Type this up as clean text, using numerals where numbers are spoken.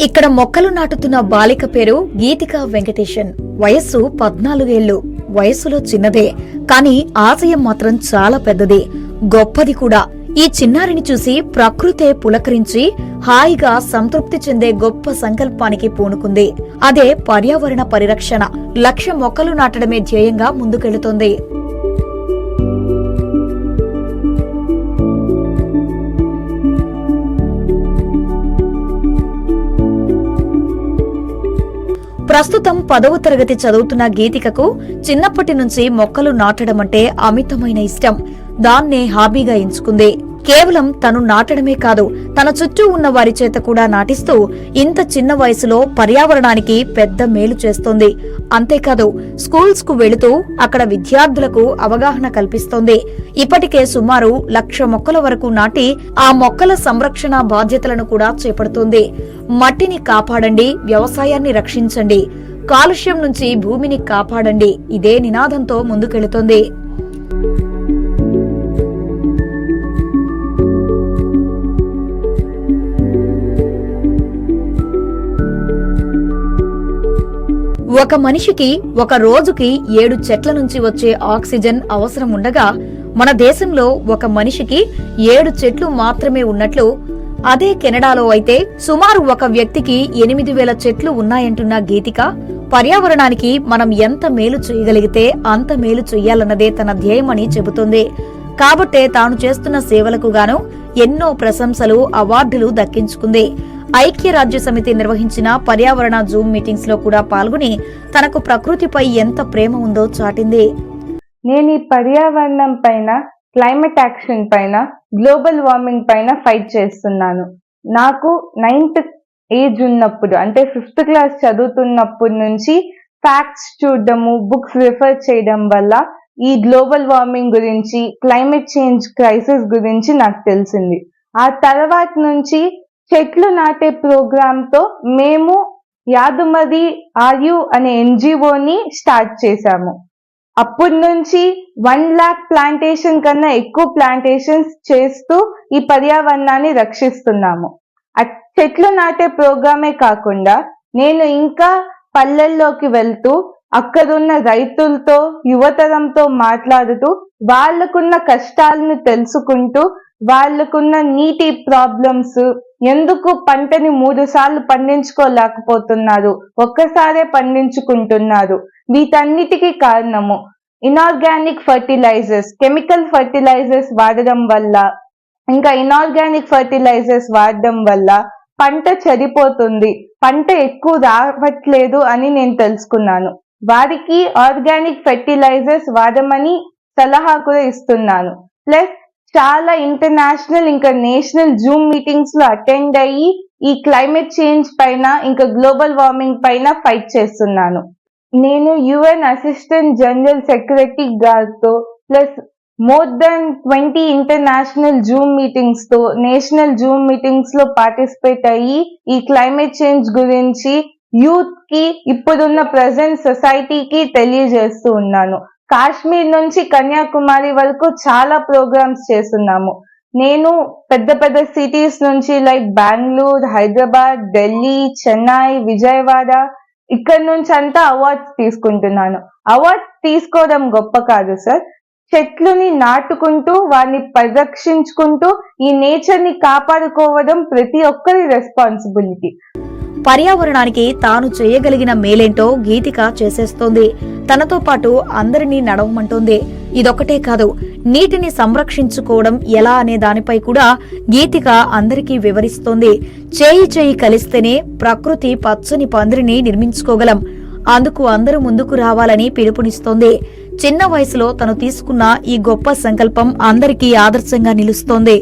ఇక్కడ మొక్కలు నాటుతున్న బాలిక పేరు గీతిక వెంకటేశన్. వయస్సు 14 ఏళ్లు. వయస్సులో చిన్నదే, కానీ ఆశయం మాత్రం చాలా పెద్దది, గొప్పది కూడా. ఈ చిన్నారిని చూసి ప్రకృతే పులకరించి హాయిగా సంతృప్తి చెందే గొప్ప సంకల్పానికి పూనుకుంది. అదే పర్యావరణ పరిరక్షణ. 1,00,000 మొక్కలు నాటడమే ధ్యేయంగా ముందుకెళుతోంది. ప్రస్తుతం 10వ తరగతి చదువుతున్న గీతికకు చిన్నప్పటి నుంచి మొక్కలు నాటడమంటే అమితమైన ఇష్టం. దాన్నే హాబీగా ఎంచుకుంది. కేవలం తను నాటడమే కాదు, తన చుట్టూ ఉన్న వారి చేత కూడా నాటిస్తూ ఇంత చిన్న వయసులో పర్యావరణానికి పెద్ద మేలు చేస్తోంది. అంతేకాదు, స్కూల్స్ కు వెళుతూ అక్కడ విద్యార్థులకు అవగాహన కల్పిస్తోంది. ఇప్పటికే సుమారు 1,00,000 మొక్కల వరకు నాటి ఆ మొక్కల సంరక్షణ బాధ్యతలను కూడా చేపడుతోంది. మట్టిని కాపాడండి, వ్యవసాయాన్ని రక్షించండి, కాలుష్యం నుంచి భూమిని కాపాడండి, ఇదే నినాదంతో ముందుకెళుతోంది. ఒక మనిషికి ఒక రోజుకి 7 చెట్ల నుంచి వచ్చే ఆక్సిజన్ అవసరం ఉండగా, మన దేశంలో ఒక మనిషికి 7 చెట్లు మాత్రమే ఉన్నట్లు, అదే కెనడాలో అయితే సుమారు ఒక వ్యక్తికి 8,000 చెట్లు ఉన్నాయంటున్న గీతిక, పర్యావరణానికి మనం ఎంత మేలు చేయగలిగితే అంత మేలు చెయ్యాలన్నదే తన ధ్యేయమని చెబుతుంది. కాబట్టే తాను చేస్తున్న సేవలకు గాను ఎన్నో ప్రశంసలు, అవార్డులు దక్కించుకుంది. ఐక్యరాజ్యసమితి నిర్వహించిన పర్యావరణ జూమ్ మీటింగ్స్ లో కూడా పాల్గొని తనకు ప్రకృతిపై ఎంత ప్రేమ ఉందో చాటింది. నేను ఈ పర్యావరణం పైన, క్లైమేట్ యాక్షన్ పైన, గ్లోబల్ వార్మింగ్ పైన ఫైట్ చేస్తున్నాను. నాకు 9th ఏజ్ ఉన్నప్పుడు, అంటే 5th క్లాస్ చదువుతున్నప్పటి నుంచి ఫ్యాక్ట్స్ చూడడము, బుక్స్ రిఫర్ చేయడం వల్ల ఈ గ్లోబల్ వార్మింగ్ గురించి, క్లైమేట్ చేంజ్ క్రైసిస్ గురించి నాకు తెలిసింది. ఆ తర్వాత నుంచి చెట్లు నాటే ప్రోగ్రామ్ తో మేము యాదుమది ఆర్యు అనే ఎన్జిఓని స్టార్ట్ చేశాము. అప్పటి నుంచి 1 lakh ప్లాంటేషన్ కన్నా ఎక్కువ ప్లాంటేషన్స్ చేస్తూ ఈ పర్యావరణాన్ని రక్షిస్తున్నాము. చెట్లు నాటే ప్రోగ్రామే కాకుండా నేను ఇంకా పల్లెల్లోకి వెళ్తూ అక్కడున్న రైతులతో, యువతరంతో మాట్లాడుతూ వాళ్ళకున్న కష్టాలను తెలుసుకుంటూ, వాళ్ళకున్న నీటి ప్రాబ్లమ్స్, ఎందుకు పంటని 3 సార్లు పండించుకోలేకపోతున్నారు, ఒక్కసారే పండించుకుంటున్నారు, వీటన్నిటికీ కారణము ఇనార్గానిక్ ఫర్టిలైజర్స్, కెమికల్ ఫర్టిలైజర్స్ వాడడం వల్ల, ఇంకా ఇనార్గానిక్ ఫర్టిలైజర్స్ వాడడం వల్ల పంట చెడిపోతుంది, పంట ఎక్కువ రావట్లేదు అని నేను తెలుసుకున్నాను. వారికి ఆర్గానిక్ ఫర్టిలైజర్స్ వాడమని సలహా కూడా ఇస్తున్నాను. ప్లస్ చాలా ఇంటర్నేషనల్ ఇంకా నేషనల్ జూమ్ మీటింగ్స్ లో అటెండ్ అయ్యి ఈ క్లైమేట్ చేంజ్ పైన, ఇంకా గ్లోబల్ వార్మింగ్ పైన ఫైట్ చేస్తున్నాను. నేను UN అసిస్టెంట్ జనరల్ సెక్రటరీ గారితో, plus more than 20 international Zoom meetings తో, నేషనల్ జూమ్ మీటింగ్స్ లో పార్టిసిపేట్ అయ్యి ఈ క్లైమేట్ చేంజ్ గురించి యూత్ కి, ఇప్పుడున్న ప్రెసెంట్ సొసైటీకి తెలియజేస్తూ ఉన్నాను. కాశ్మీర్ నుంచి కన్యాకుమారి వరకు చాలా ప్రోగ్రామ్స్ చేస్తున్నాము. నేను పెద్ద పెద్ద సిటీస్ నుంచి లైక్ బెంగళూరు, హైదరాబాద్, ఢిల్లీ, చెన్నై, విజయవాడ, ఇక్కడ నుంచి అంతా అవార్డ్స్ తీసుకుంటున్నాను. అవార్డ్స్ తీసుకోవడం గొప్ప కాదు సార్, చెట్లుని నాటుకుంటూ వారిని పరిరక్షించుకుంటూ ఈ నేచర్ ని కాపాడుకోవడం ప్రతి ఒక్కరి రెస్పాన్సిబిలిటీ. పర్యావరణానికి తాను చేయగలిగిన మేలేంటో గీతిక చేసేస్తోంది. తనతో పాటు అందరినీ నడవమంటోంది. ఇదొక్కటే కాదు, నీటిని సంరక్షించుకోవడం ఎలా అనే దానిపై కూడా గీతిక అందరికీ వివరిస్తోంది. చేయి కలిస్తేనే ప్రకృతి పచ్చని పందిరిని నిర్మించుకోగలం, అందుకు అందరూ ముందుకు రావాలని పిలుపునిస్తోంది. చిన్న వయసులో తను తీసుకున్న ఈ గొప్ప సంకల్పం అందరికీ ఆదర్శంగా నిలుస్తోంది.